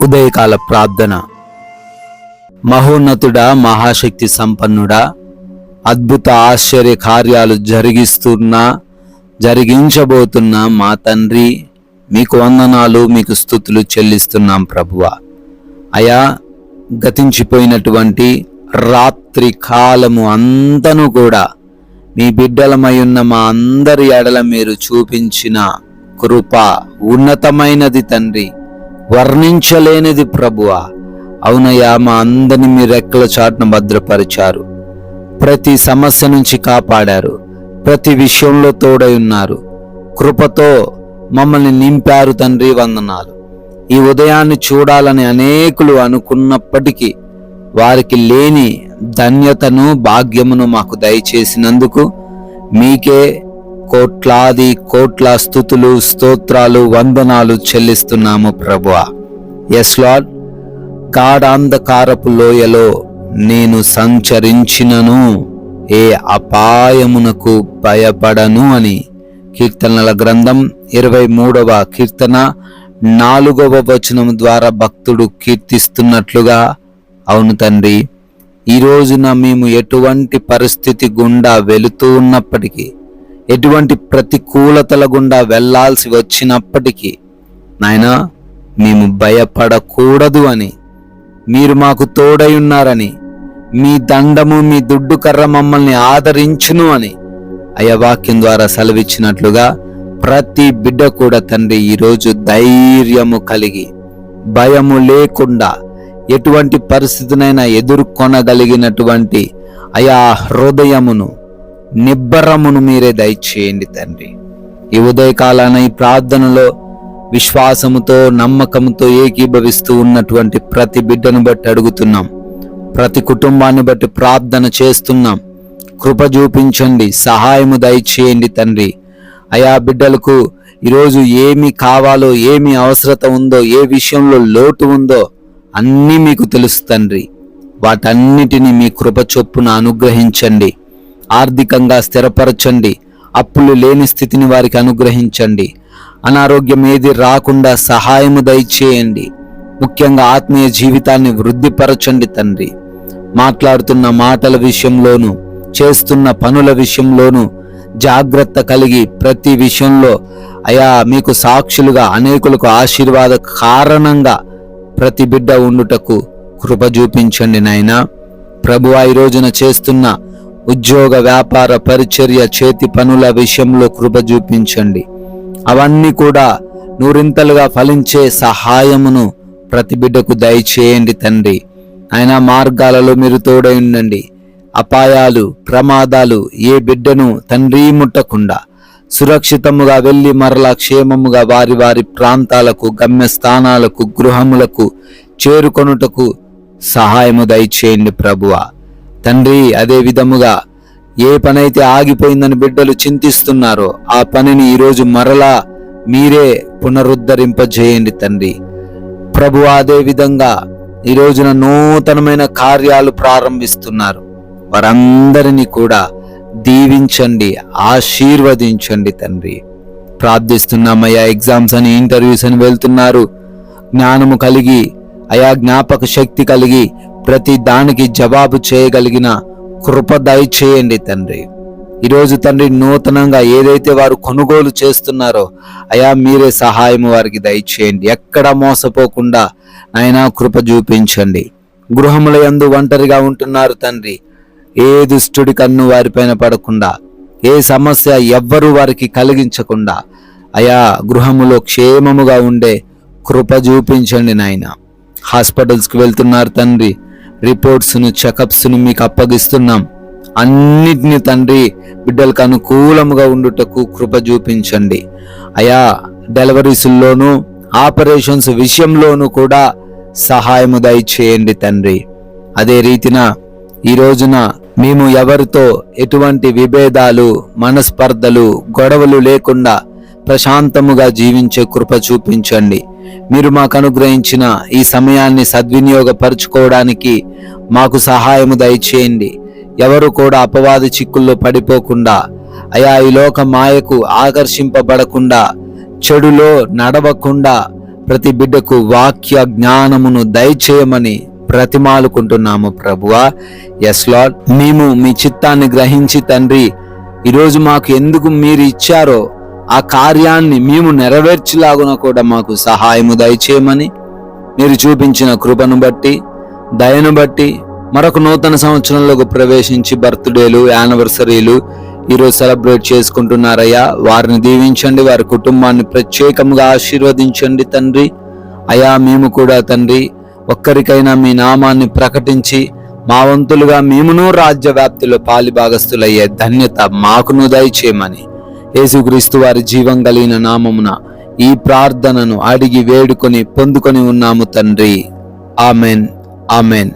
ఉదయకాల ప్రార్థన. మహోన్నతుడా, మహాశక్తి సంపన్నుడా, అద్భుత ఆశ్చర్య కార్యాలు జరిగించబోతున్న మా తండ్రి, మీకు వందనాలు, మీకు స్తుతులు చెల్లిస్తున్నాం ప్రభువా. అయా, గతించిపోయినటువంటి రాత్రి కాలము అంతను కూడా మీ బిడ్డలమై ఉన్న మా అందరి ఎడల మీరు చూపించిన కృప ఉన్నతమైనది తండ్రి, వర్ణించలేనిది ప్రభువా. అవునయ్యా, మా అందరిని మీ రెక్కల చాటున భద్రపరిచారు, ప్రతి సమస్య నుంచి కాపాడారు, ప్రతి విషయంలో తోడై ఉన్నారు, కృపతో మమ్మల్ని నింపారు తండ్రి, వందనాలు. ఈ ఉదయాన్ని చూడాలని అనేకులు అనుకున్నప్పటికీ వారికి లేని ధన్యతను, భాగ్యమును మాకు దయచేసినందుకు మీకే కోట్లాది కోట్ల స్తుతులు, స్తోత్రాలు, వందనాలు చెల్లిస్తున్నాము ప్రభువా. Yes lord. గాఢాంధకారపు లోయలో నేను సంచరించినను ఏ అపాయమునకు భయపడను అని కీర్తనల గ్రంథం 23వ కీర్తన 4వ వచనం ద్వారా భక్తుడు కీర్తిస్తున్నట్లుగా, అవును తండ్రి, ఈ రోజున మేము ఎటువంటి పరిస్థితి గుండా వెళుతూ ఉన్నప్పటికీ, ఎటువంటి ప్రతికూలతల గుండా వెళ్లాల్సి వచ్చినప్పటికీ నాయనా, మేము భయపడకూడదు అని, మీరు మాకు తోడై ఉన్నారని, మీ దండము, మీ దుడ్డు కర్ర మమ్మల్ని ఆదరించును అని అయ్యా వాక్యం ద్వారా సెలవిచ్చినట్లుగా ప్రతి బిడ్డ కూడా తండ్రి ఈరోజు ధైర్యము కలిగి, భయము లేకుండా ఎటువంటి పరిస్థితినైనా ఎదుర్కొనగలిగినటువంటి అయా హృదయమును, నిబ్బరమును మీరే దయచేయండి తండ్రి. ఈ ఉదయకాలాన ఈ ప్రార్థనలో విశ్వాసముతో, నమ్మకంతో ఏకీభవిస్తూ ఉన్నటువంటి ప్రతి బిడ్డను బట్టి అడుగుతున్నాం, ప్రతి కుటుంబాన్ని బట్టి ప్రార్థన చేస్తున్నాం. కృప చూపించండి, సహాయము దయచేయండి తండ్రి. అయా బిడ్డలకు ఈరోజు ఏమి కావాలో, ఏమి అవసరత ఉందో, ఏ విషయంలో లోటు ఉందో అన్నీ మీకు తెలుసు తండ్రి. వాటన్నిటిని మీ కృప చొప్పున అనుగ్రహించండి, ఆర్థికంగా స్థిరపరచండి, అప్పులు లేని స్థితిని వారికి అనుగ్రహించండి, అనారోగ్యం ఏది రాకుండా సహాయము దయచేయండి. ముఖ్యంగా ఆత్మీయ జీవితాన్ని వృద్ధిపరచండి తండ్రి. మాట్లాడుతున్న మాటల విషయంలోనూ, చేస్తున్న పనుల విషయంలోనూ జాగ్రత్త కలిగి ప్రతి విషయంలో అయా మీకు సాక్షులుగా, అనేకులకు ఆశీర్వాద కారణంగా ప్రతి బిడ్డ ఉండుటకు కృప చూపించండి నాయనా. ప్రభువా, ఈ రోజున చేస్తున్న ఉద్యోగ, వ్యాపార, పరిచర్య, చేతి పనుల విషయంలో కృప చూపించండి. అవన్నీ కూడా నూరింతలుగా ఫలించే సహాయమును ప్రతి బిడ్డకు దయచేయండి తండ్రి. ఆయన మార్గాలలో మీరు తోడై ఉండండి. అపాయాలు, ప్రమాదాలు ఏ బిడ్డను తండ్రి ముట్టకుండా సురక్షితముగా వెళ్ళి మరలా క్షేమముగా వారి వారి ప్రాంతాలకు, గమ్యస్థానాలకు, గృహములకు చేరుకొనుటకు సహాయము దయచేయండి ప్రభువా తండ్రి. అదే విధముగా ఏ పనైతే ఆగిపోయిందని బిడ్డలు చింతిస్తున్నారో ఆ పనిని ఈరోజు మరలా మీరే పునరుద్ధరింపజేయండి తండ్రి ప్రభువా. అదే విధంగా ఈ రోజున నూతనమైన కార్యాలు ప్రారంభిస్తున్నారు, వారందరినీ కూడా దీవించండి, ఆశీర్వదించండి తండ్రి. ప్రార్థిస్తున్నామయ్యా. ఎగ్జామ్స్ అని, ఇంటర్వ్యూస్ అని వెళ్తున్నారు, జ్ఞానము కలిగి, అయా జ్ఞాపక శక్తి కలిగి ప్రతి దానికి జవాబు చేయగలిగిన కృప దయచేయండి తండ్రి. ఈరోజు తండ్రి నూతనంగా ఏదైతే వారు కొనుగోలు చేస్తున్నారో అయా మీరే సహాయము వారికి దయచేయండి. ఎక్కడ మోసపోకుండా నాయనా కృప చూపించండి. గృహముల యందు ఒంటరిగా ఉంటున్నారు తండ్రి, ఏ దుష్టుడి కన్ను వారిపైన పడకుండా, ఏ సమస్య ఎవ్వరూ వారికి కలిగించకుండా అయా గృహములో క్షేమముగా ఉండే కృప చూపించండి నాయన. హాస్పిటల్స్కి వెళ్తున్నారు తండ్రి, రిపోర్ట్స్ను, చెకప్స్ను మీకు అప్పగిస్తున్నాం. అన్నిటిని తండ్రి బిడ్డలకు అనుకూలముగా ఉండుటకు కృప చూపించండి అయా. డెలివరీస్లోనూ, ఆపరేషన్స్ విషయంలోనూ కూడా సహాయము దయచేయండి తండ్రి. అదే రీతిన ఈ రోజున మేము ఎవరితో ఎటువంటి విభేదాలు, మనస్పర్ధలు, గొడవలు లేకుండా ప్రశాంతముగా జీవించే కృప చూపించండి. మీరు మాకు అనుగ్రహించిన ఈ సమయాన్ని సద్వినియోగపరుచుకోవడానికి మాకు సహాయము దయచేయండి. ఎవరు కూడా అపవాది చిక్కుల్లో పడిపోకుండా అయా ఈ లోక మాయకు ఆకర్షింపబడకుండా, చెడులో నడవకుండా ప్రతి బిడ్డకు వాక్య జ్ఞానమును దయచేయమని బ్రతిమాలుకుంటున్నాము ప్రభువా. ఎస్ లార్డ్, మేము మీ చిత్తాన్ని గ్రహించి తండ్రి ఈరోజు మాకు ఎందుకు మీరు ఇచ్చారో ఆ కార్యాన్ని మేము నెరవేర్చలాగున కూడా మాకు సహాయము దయచేయమని, మీరు చూపించిన కృపను బట్టి, దయను బట్టి మరొక నూతన సంవత్సరంలోకి ప్రవేశించి బర్త్డేలు, యానివర్సరీలు ఈరోజు సెలబ్రేట్ చేసుకుంటున్నారయ్యా. వారిని దీవించండి, వారి కుటుంబాన్ని ప్రత్యేకంగా ఆశీర్వదించండి తండ్రి. అయ్యా, మేము కూడా తండ్రి ఒక్కరికైనా మీ నామాన్ని ప్రకటించి మా వంతులుగా మేమును రాజ్య వ్యాప్తిలో పాలిభాగస్తులయ్యే ధన్యత మాకును దయచేయమని యేసుక్రీస్తు వారి జీవం కలిగిన నామమున ఈ ప్రార్థనను అడిగి వేడుకొని పొందుకొని ఉన్నాము తండ్రి. Amen, amen.